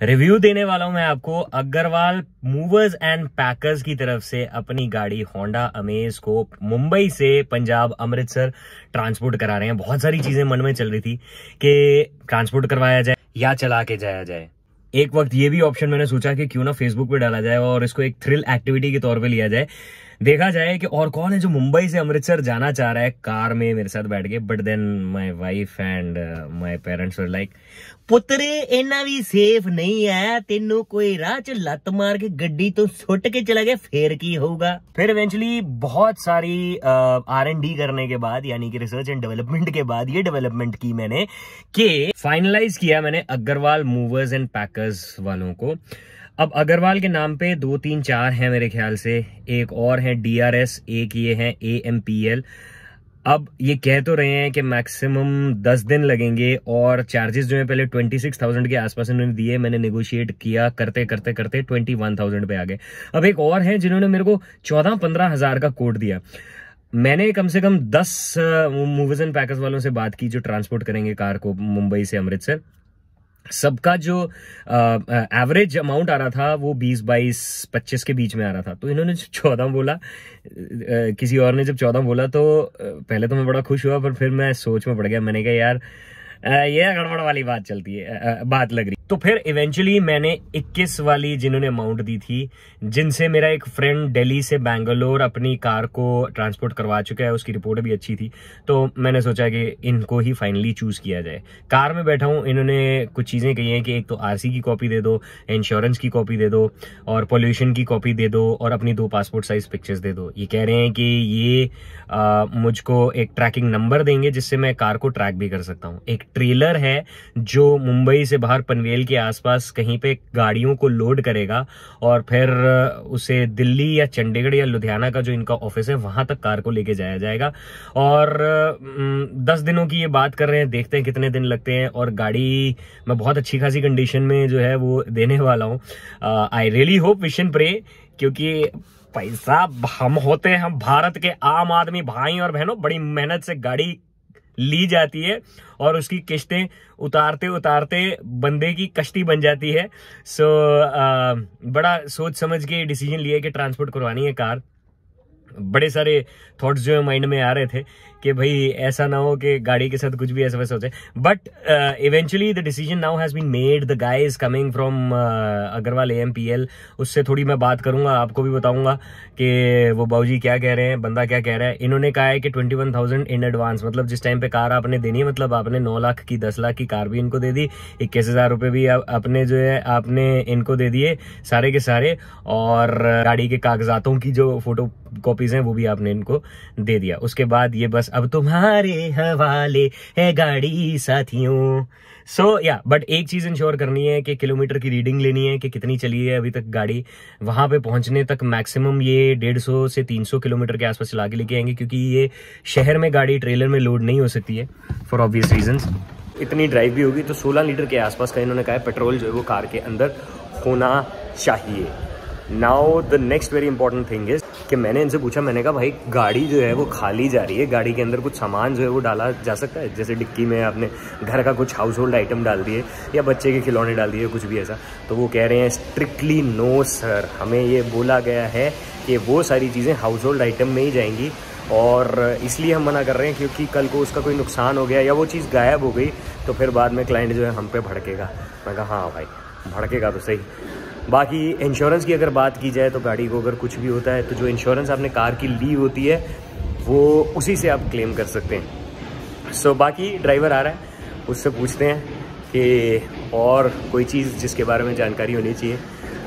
Review देने वाला हूं मैं आपको अग्रवाल मूवर्स एंड पैकर्स की तरफ से अपनी गाड़ी होंडा अमेज को मुंबई से पंजाब अमृतसर ट्रांसपोर्ट करा रहे हैं। बहुत सारी चीजें मन में चल रही थी कि ट्रांसपोर्ट करवाया जाए या चला के जाया जाए। एक वक्त ये भी ऑप्शन मैंने सोचा कि क्यों ना फेसबुक पे डाला जाए और इसको एक थ्रिल एक्टिविटी के तौर पे लिया जाए, देखा जाए कि और कौन है जो मुंबई से अमृतसर जाना चाह रहा है कार में मेरे साथ बैठ के। But then my wife and my parents were like, पुत्रे इना भी सेफ नहीं है, तेनों कोई राह च लत मार के गड्डी तो सुट के चला गया फिर की होगा। फिर इवेंचुअली बहुत सारी R&D करने के बाद, यानी कि रिसर्च एंड डेवलपमेंट के बाद, ये डेवलपमेंट की मैंने कि फाइनलाइज किया मैंने अग्रवाल मूवर्स एंड पैकर्स वालों को। अब अग्रवाल के नाम पे 2 3 4 हैं मेरे ख्याल से, एक और है DRS, एक ये है AMPL। अब ये कह तो रहे हैं कि मैक्सिमम 10 दिन लगेंगे और चार्जेस जो है पहले 26,000 के आसपास इन्होंने दिए। मैंने नेगोशिएट किया, करते करते करते 21,000 पे आ गए। अब एक और है जिन्होंने मेरे को 14-15 हजार का कोड दिया। मैंने कम से कम 10 मूवर्स एंड पैकर्स वालों से बात की जो ट्रांसपोर्ट करेंगे कार को मुंबई से अमृतसर। सबका जो एवरेज अमाउंट आ रहा था वो 20, 22, 25 के बीच में आ रहा था। तो इन्होंने 14 बोला, किसी और ने जब 14 बोला तो पहले तो मैं बड़ा खुश हुआ, पर फिर मैं सोच में पड़ गया। मैंने कहा यार ये गड़बड़ वाली बात चलती है, बात लग रही। तो फिर इवेंचुअली मैंने 21 वाली जिन्होंने अमाउंट दी थी, जिनसे मेरा एक फ्रेंड दिल्ली से बैंगलोर अपनी कार को ट्रांसपोर्ट करवा चुका है, उसकी रिपोर्ट भी अच्छी थी, तो मैंने सोचा कि इनको ही फाइनली चूज किया जाए। कार में बैठा हूं, इन्होंने कुछ चीजें कही हैं कि एक तो RC की कॉपी दे दो, इंश्योरेंस की कॉपी दे दो और पोल्यूशन की कॉपी दे दो और अपनी 2 पासपोर्ट साइज पिक्चर्स दे दो। ये कह रहे हैं कि ये मुझको एक ट्रैकिंग नंबर देंगे जिससे मैं कार को ट्रैक भी कर सकता हूँ। एक ट्रेलर है जो मुंबई से बाहर पनवेल के आसपास कहीं पे गाड़ियों को लोड करेगा और फिर उसे दिल्ली या चंडीगढ़ या लुधियाना का जो इनका ऑफिस है वहां तक कार को लेके जाया जाएगा। और 10 दिनों की ये बात कर रहे हैं, देखते हैं कितने दिन लगते हैं। और गाड़ी मैं बहुत अच्छी खासी कंडीशन में जो है वो देने वाला हूँ। I really hope, wish and pray, क्योंकि पैसा हम होते हैं, हम भारत के आम आदमी भाई और बहनों, बड़ी मेहनत से गाड़ी ली जाती है और उसकी किस्तें उतारते उतारते बंदे की कश्ती बन जाती है। सो बड़ा सोच समझ के डिसीजन लिया कि ट्रांसपोर्ट करवानी है कार। बड़े सारे थॉट्स जो है माइंड में आ रहे थे कि भाई ऐसा ना हो कि गाड़ी के साथ कुछ भी ऐसा वैसा हो जाए। But eventually the decision now has been made. The guy is coming from Agarwal AMPL। उससे थोड़ी मैं बात करूंगा, आपको भी बताऊंगा कि वो बाबूजी क्या कह रहे हैं, बंदा क्या कह रहा है। इन्होंने कहा है कि 21,000 इन एडवांस, मतलब जिस टाइम पे कार आपने देनी है, मतलब आपने 9 लाख की 10 लाख की कार भी इनको दे दी, 21,000 रुपए भी अपने जो है आपने इनको दे दिए सारे के सारे, और गाड़ी के कागजातों की जो फोटो कॉपीज हैं वो भी आपने इनको दे दिया। उसके बाद ये बस अब तुम्हारे हवाले है गाड़ी साथियों। सो या बट एक चीज इंश्योर करनी है कि किलोमीटर की रीडिंग लेनी है कि कितनी चली है अभी तक गाड़ी। वहां पे पहुंचने तक मैक्सिमम ये 150 से 300 किलोमीटर के आसपास चला के लेके आएंगे, क्योंकि ये शहर में गाड़ी ट्रेलर में लोड नहीं हो सकती है फॉर ऑब्वियस रीजंस। इतनी ड्राइव भी होगी तो 16 लीटर के आसपास का इन्होंने कहा है पेट्रोल जो है वो कार के अंदर होना चाहिए। Now the next very important thing is कि मैंने इनसे पूछा, मैंने कहा भाई गाड़ी जो है वो खाली जा रही है, गाड़ी के अंदर कुछ सामान जो है वो डाला जा सकता है, जैसे डिक्की में आपने घर का कुछ हाउस होल्ड आइटम डाल दिए या बच्चे के खिलौने डाल दिए, कुछ भी ऐसा। तो वो कह रहे हैं स्ट्रिक्टली नो सर, हमें ये बोला गया है कि वो सारी चीज़ें हाउस होल्ड आइटम में ही जाएंगी और इसलिए हम मना कर रहे हैं क्योंकि कल को उसका कोई नुकसान हो गया या वो चीज़ गायब हो गई तो फिर बाद में क्लाइंट जो है हम पे भड़केगा। मैं कहा हाँ भाई भड़केगा तो सही। बाकी इंश्योरेंस की अगर बात की जाए तो गाड़ी को अगर कुछ भी होता है तो जो इंश्योरेंस आपने कार की ली होती है वो उसी से आप क्लेम कर सकते हैं। सो बाकी ड्राइवर आ रहा है, उससे पूछते हैं कि और कोई चीज़ जिसके बारे में जानकारी होनी चाहिए।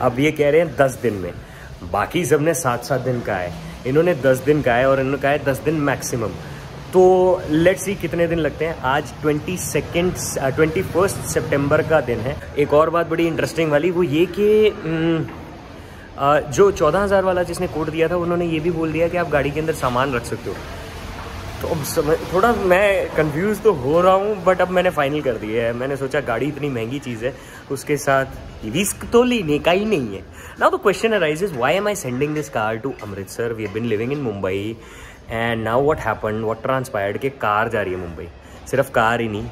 अब ये कह रहे हैं 10 दिन में, बाकी सब ने 7-7 दिन का है, इन्होंने 10 दिन का है और इन्होंने कहा है 10 दिन मैक्सिमम। तो लेट्स सी कितने दिन लगते हैं। आज 21 सितंबर का दिन है। एक और बात बड़ी इंटरेस्टिंग वाली वो ये कि जो 14,000 वाला जिसने कोड दिया था उन्होंने ये भी बोल दिया कि आप गाड़ी के अंदर सामान रख सकते हो। तो अब थोड़ा मैं कंफ्यूज तो हो रहा हूँ, बट अब मैंने फाइनल कर दिया है। मैंने सोचा गाड़ी इतनी महंगी चीज़ है, उसके साथ रिस्क तो लेने का ही नहीं है। Now the question arises, why am I sending this car to Amritsar? We have been living in Mumbai and now what happened, what transpired कि कार जा रही है मुंबई। सिर्फ कार ही नहीं,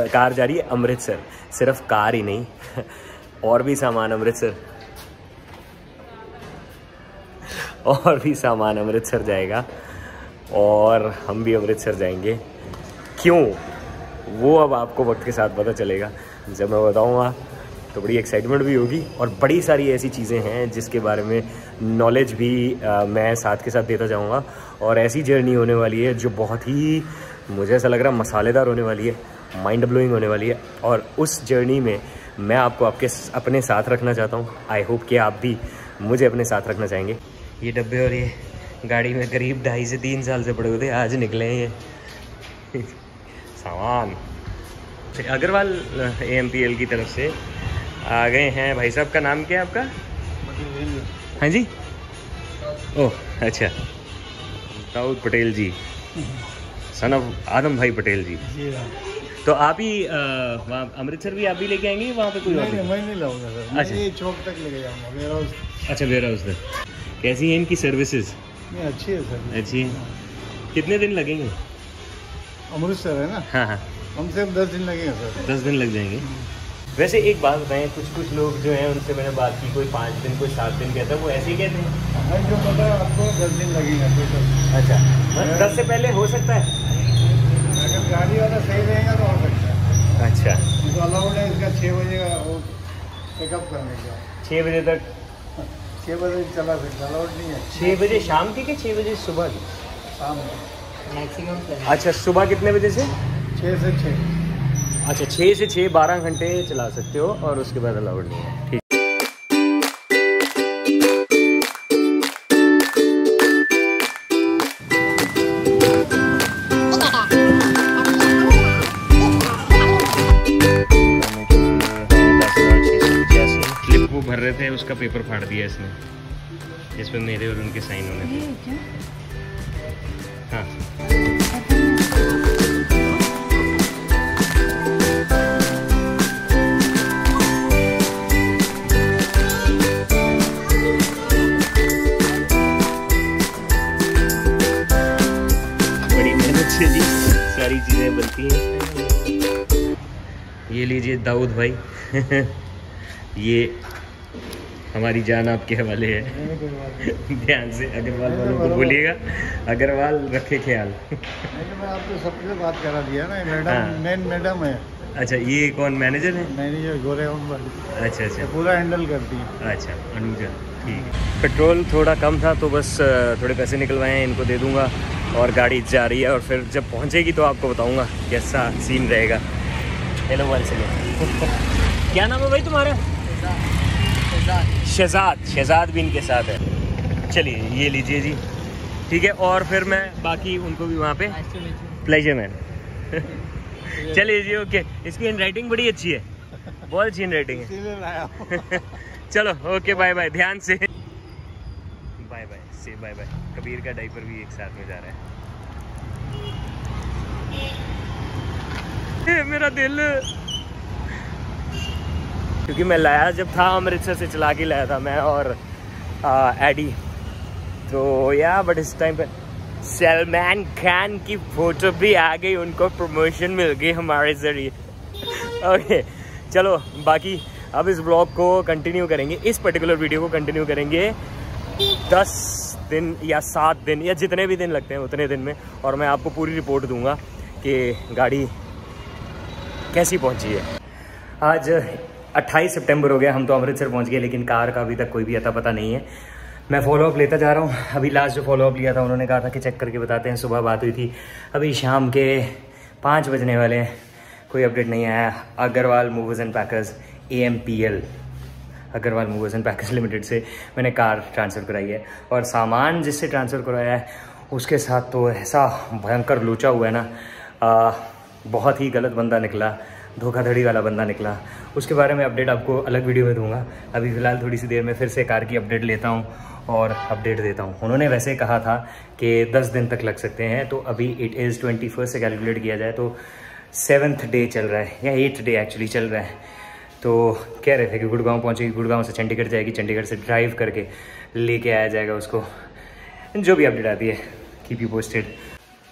कार जा रही है अमृतसर, सिर्फ कार ही नहीं और भी सामान अमृतसर, और भी सामान अमृतसर जाएगा और हम भी अमृतसर जाएंगे। क्यों, वो अब आपको वक्त के साथ पता चलेगा। जब मैं बताऊँगा तो बड़ी एक्साइटमेंट भी होगी और बड़ी सारी ऐसी चीज़ें हैं जिसके बारे में नॉलेज भी मैं साथ के साथ देता जाऊँगा। और ऐसी जर्नी होने वाली है जो बहुत ही, मुझे ऐसा लग रहा है, मसालेदार होने वाली है, माइंड ब्लोइंग होने वाली है। और उस जर्नी में मैं आपको अपने साथ रखना चाहता हूँ। आई होप कि आप भी मुझे अपने साथ रखना चाहेंगे। ये डब्बे और ये गाड़ी में करीब 2.5 से 3 साल से पड़े हुए थे, आज निकले हैं ये सामान। अग्रवाल AMPL की तरफ से आ गए हैं। भाई साहब का नाम क्या है आपका? हाँ जी, ओह अच्छा, दाऊद पटेल जी, सन ऑफ आदम भाई पटेल जी। तो आप ही वहाँ अमृतसर भी आप भी लेके आएंगे वहाँ पे कोई? नहीं, मैं नहीं लाऊंगा सर। अच्छा, ये चौक तक लेके जाऊंगा, वेयर हाउस। अच्छा, वेयर हाउस तक। कैसी है इनकी सर्विसेज? अच्छी है सर। अच्छी है। कितने दिन लगेंगे? अमृतसर है ना? हाँ हाँ, कम से कम 10 दिन लगेंगे सर। 10 दिन लग जाएंगे। वैसे एक बात बताएं, कुछ लोग जो हैं उनसे मैंने बात की, कोई 5 दिन, कोई 7 दिन कहता है, वो ऐसे ही कहते हैं? हाँ, जो पता है आपको 10 दिन लगेगा टोटल। अच्छा, 10 से पहले हो सकता है? अगर गाड़ी वाला सही रहेगा तो हो सकता है। अच्छा, तो अलाउड है इसका 6 बजे का वो पिकअप करने का। 6 बजे तक? 6 बजे चला सकता, अलाउड नहीं है। 6 बजे शाम की कि 6 बजे सुबह की? शाम मैक्सिमम। अच्छा, सुबह कितने बजे से? 6 से 6। अच्छा, 6 से 6 12 घंटे चला सकते हो और उसके बाद अलाउड नहीं है। ठीक। क्लिप वो भर रहे थे, उसका पेपर फाड़ दिया इसने, जिसमें मेरे और उनके साइन होने थे। हाँ, जी सारी चीज़ें बनती हैं। ये लीजिए दाऊद भाई ये हमारी जान आपके हवाले है। ध्यान से अग्रवाल वालों को बोलिएगा, अग्रवाल रखे ख्याल। मैं आपको सबसे बात करा दिया ना, मैडम। हाँ। मेन मैडम है। अच्छा, ये कौन मैनेजर है? मैनेजर गोरेगांव वाली। अच्छा अच्छा, पूरा हैंडल करती है। अच्छा, अनुजा, ठीक है। पेट्रोल थोड़ा कम था तो बस थोड़े पैसे निकलवाए हैं, इनको दे दूंगा और गाड़ी जा रही है। और फिर जब पहुंचेगी तो आपको बताऊंगा कैसा सीन रहेगा। Hello one second. क्या नाम है भाई तुम्हारा? शहजाद भी इनके साथ है। चलिए ये लीजिए जी, ठीक है। और फिर मैं बाकी उनको भी वहाँ पे प्लेजर मैन। चलिए जी, ओके। इसकी हैंड राइटिंग बड़ी अच्छी है, बहुत अच्छी हैंड राइटिंग है। चलो ओके, बाय बाय, ध्यान से बाय बाय से बाय बाय। कबीर का डाइपर भी एक साथ में जा रहा है। मेरा दिल, क्योंकि मैं लाया जब था अमृतसर से, चला के लाया था मैं और एडी, तो या बट इस टाइम पे सलमान खान की फोटो भी आ गई, उनको प्रमोशन मिल गई हमारे जरिए। ओके चलो, बाकी अब इस ब्लॉग को कंटिन्यू करेंगे, इस पर्टिकुलर वीडियो को कंटिन्यू करेंगे 10 दिन या 7 दिन या जितने भी दिन लगते हैं उतने दिन में, और मैं आपको पूरी रिपोर्ट दूंगा कि गाड़ी कैसी पहुंची है। आज 28 सितंबर हो गया, हम तो अमृतसर पहुंच गए, लेकिन कार का अभी तक कोई भी अता पता नहीं है। मैं फॉलोअप लेता जा रहा हूँ। अभी लास्ट जो फॉलोअप लिया था उन्होंने कहा था कि चेक करके बताते हैं, सुबह बात हुई थी, अभी शाम के 5 बजने वाले हैं, कोई अपडेट नहीं आया। Agarwal movers and packers AMPL, Agarwal movers and packers limited से मैंने कार ट्रांसफ़र कराई है, और सामान जिससे ट्रांसफ़र कराया है उसके साथ तो ऐसा भयंकर लूचा हुआ है ना, बहुत ही गलत बंदा निकला, धोखाधड़ी वाला बंदा निकला। उसके बारे में अपडेट आपको अलग वीडियो में दूंगा। अभी फ़िलहाल थोड़ी सी देर में फिर से कार की अपडेट लेता हूँ और अपडेट देता हूँ। उन्होंने वैसे कहा था कि 10 दिन तक लग सकते हैं, तो अभी इट इज़ 21 से कैलकुलेट किया जाए तो 7th डे चल रहा है, या 8th डे एक्चुअली चल रहा है। तो कह रहे थे कि गुड़गांव पहुँचेगी, गुड़गांव से चंडीगढ़ जाएगी, चंडीगढ़ से ड्राइव करके लेके आया जाएगा उसको। जो भी अपडेट आती है कीप यू पोस्टेड।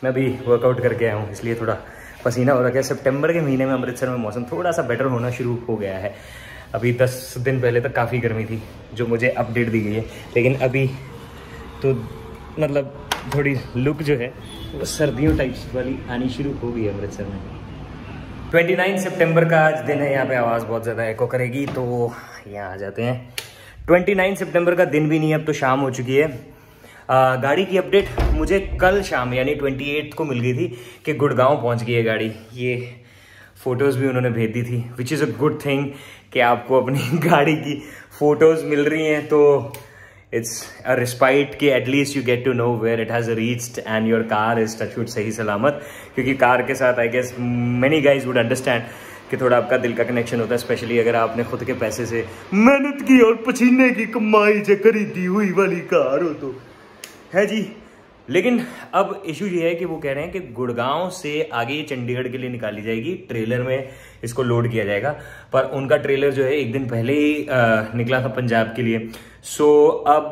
मैं भी वर्कआउट करके आया हूँ, इसलिए थोड़ा पसीना हो रखा है। सितंबर के महीने में अमृतसर में मौसम थोड़ा सा बेटर होना शुरू हो गया है। अभी 10 दिन पहले तक काफ़ी गर्मी थी, जो मुझे अपडेट दी गई है, लेकिन अभी तो मतलब थोड़ी लुक जो है वो सर्दियों टाइप्स वाली आनी शुरू हो गई है अमृतसर में। 29 सितंबर का आज दिन है, यहाँ पे आवाज़ बहुत ज़्यादा एको करेगी तो यहाँ आ जाते हैं। 29 सितंबर का दिन भी नहीं, अब तो शाम हो चुकी है। गाड़ी की अपडेट मुझे कल शाम यानी 28 को मिल गई थी कि गुड़गांव पहुँच गई है गाड़ी। ये फ़ोटोज़ भी उन्होंने भेज दी थी, which is a good thing कि आपको अपनी गाड़ी की फ़ोटोज़ मिल रही हैं, तो इट्स अ रिस्पाइट कि at least you get to know where it has reached and your car is touchwood सही सलामत। क्योंकि कार के साथ I guess many guys would understand कि थोड़ा आपका दिल का कनेक्शन होता है, स्पेशली अगर आपने खुद के पैसे से मेहनत की और पसीने की कमाई से खरीदी हुई वाली कार हो तो है जी। लेकिन अब इशू ये है कि वो कह रहे हैं कि गुड़गांव से आगे ये चंडीगढ़ के लिए निकाली जाएगी, ट्रेलर में इसको लोड किया जाएगा, पर उनका ट्रेलर जो है एक दिन पहले ही निकला था पंजाब के लिए। सो अब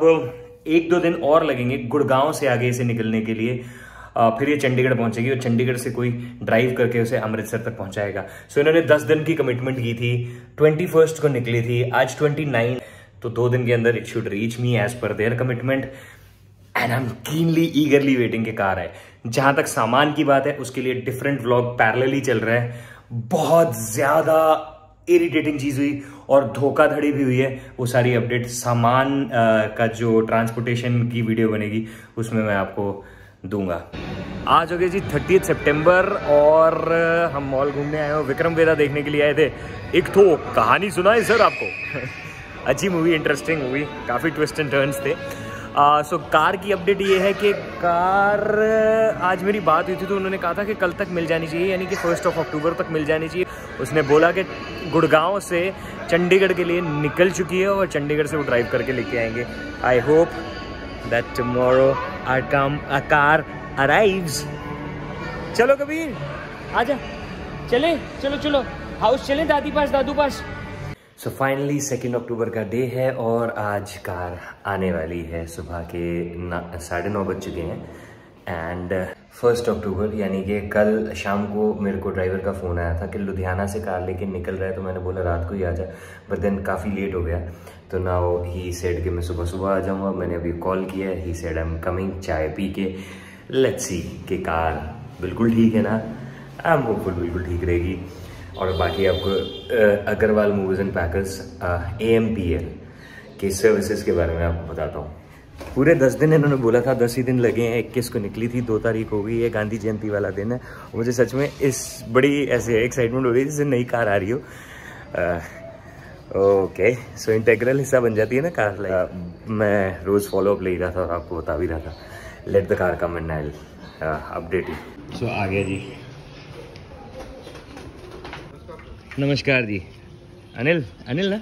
1-2 दिन और लगेंगे गुड़गांव से आगे इसे निकलने के लिए, फिर ये चंडीगढ़ पहुंचेगी और चंडीगढ़ से कोई ड्राइव करके उसे अमृतसर तक पहुंचाएगा। सो इन्होंने 10 दिन की कमिटमेंट की थी, 21 को निकली थी, आज 29, तो 2 दिन के अंदर it should reach me as per their commitment and I am keenly eagerly waiting के कार है। जहां तक सामान की बात है उसके लिए डिफरेंट व्लॉग पैरेलली चल रहा है। बहुत ज्यादा इरिटेटिंग चीज हुई और धोखाधड़ी भी हुई है, वो सारी अपडेट सामान का जो ट्रांसपोर्टेशन की वीडियो बनेगी उसमें मैं आपको दूंगा। आज हो गया जी 30 सितंबर और हम मॉल घूमने आए हो, विक्रम वेदा देखने के लिए आए थे। एक तो कहानी सुना है सर आपको अच्छी मूवी, इंटरेस्टिंग मूवी, काफ़ी ट्विस्ट एंड टर्न्स थे। सो कार की अपडेट ये है कि कार आज मेरी बात हुई थी तो उन्होंने कहा था कि कल तक मिल जानी चाहिए, यानी कि 1 अक्टूबर तक मिल जानी चाहिए। उसने बोला कि गुड़गांव से चंडीगढ़ के लिए निकल चुकी है और चंडीगढ़ से वो ड्राइव करके लेके आएंगे। I hope that tomorrow a car arrives। चलो कबीर आजा, चले चलो चलो हाउस चले, दादी पास दादू पास। सो फाइनली 2 अक्टूबर का डे है और आज कार आने वाली है। सुबह के 9:30 बज चुके हैं एंड 1 अक्टूबर यानी कि कल शाम को मेरे को ड्राइवर का फ़ोन आया था कि लुधियाना से कार लेके निकल रहा है, तो मैंने बोला रात को ही आ जा, बट देन काफ़ी लेट हो गया, तो नाउ ही सेड कि मैं सुबह सुबह आ जाऊँगा। मैंने अभी कॉल किया, he said I am coming, चाय पी के लेट्स सी कि कार बिल्कुल ठीक है ना, आई एम होपफुल बिल्कुल ठीक रहेगी। और बाकी आपको Agarwal movers and packers AMPL के सर्विसेज के बारे में आपको बताता हूँ। पूरे 10 दिन इन्होंने बोला था, 10 ही दिन लगे हैं। 21 को निकली थी, 2 तारीख हो गई है, गांधी जयंती वाला दिन है। मुझे सच में इस बड़ी ऐसे एक्साइटमेंट हो रही है जैसे नई कार आ रही हो। ओके, सो इंटेग्रल हिस्सा बन जाती है ना कार। मैं रोज़ फॉलोअप ले रहा था और आपको बता भी रहा था। Let the car come and I update you. So आ गया जी, नमस्कार जी। अनिल अनिल ना,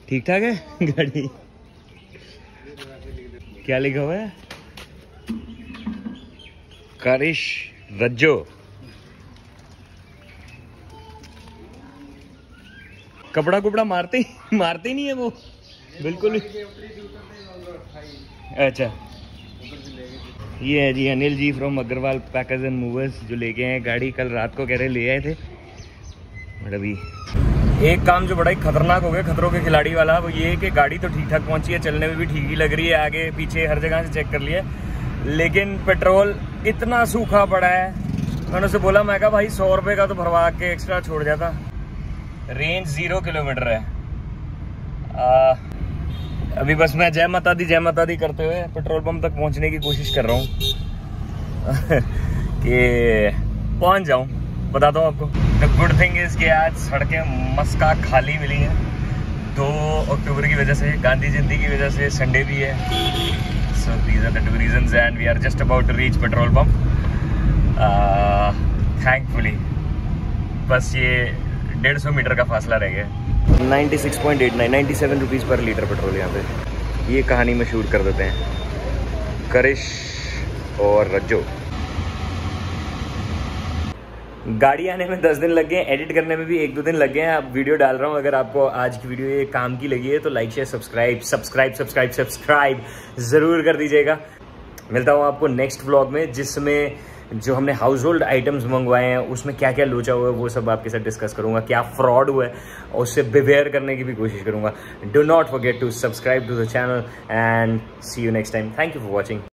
ठीक ठाक है गाड़ी? क्या लिखा हुआ है? करिश रज्जो। कपड़ा कुपड़ा मारते नहीं है वो बिल्कुल। अच्छा, ये है जी Anil ji from Agrawal packers and movers, जो लेके आए गाड़ी। कल रात को कह रहे ले आए थे, बट अभी एक काम जो बड़ा ही खतरनाक हो गया, खतरों के खिलाड़ी वाला, वो ये कि गाड़ी तो ठीक ठाक पहुंची है, चलने में भी ठीक ही लग रही है, आगे पीछे हर जगह से चेक कर लिया, लेकिन पेट्रोल इतना सूखा पड़ा है। मैंने उसे बोला, मैं कहा भाई 100 रुपये का तो भरवा के एक्स्ट्रा छोड़ जाता। रेंज 0 किलोमीटर है। अभी बस मैं जय माता दी करते हुए पेट्रोल पंप तक पहुंचने की कोशिश कर रहा हूँ कि पहुंच जाऊं। बताता हूँ आपको, द गुड थिंग इज कि आज सड़कें मस्का खाली मिली हैं 2 अक्टूबर की वजह से, गांधी जयंती की वजह से, संडे भी है। So these are the 2 reasons and we are just about to reach petrol pump thankfully. बस ये 150 मीटर का फासला रह गया। 96.89 97 रुपीज़ पर लीटर पेट्रोल यहाँ पे। ये कहानी में शूट कर देते हैं, करिश और रज्जो। गाड़ी आने में 10 दिन लग गए, एडिट करने में भी 1-2 दिन लग गए हैं। अब वीडियो डाल रहा हूँ, अगर आपको आज की वीडियो ये काम की लगी है तो लाइक शेयर सब्सक्राइब ज़रूर कर दीजिएगा। मिलता हूँ आपको नेक्स्ट व्लॉग में, जिसमें जो हमने हाउस होल्ड आइटम्स मंगवाए हैं उसमें क्या क्या लोचा हुआ है वो सब आपके साथ डिस्कस करूंगा, क्या फ्रॉड हुआ है और उससे बिवेयर करने की भी कोशिश करूंगा। Do not forget to subscribe to the channel and see you next time. Thank you for watching.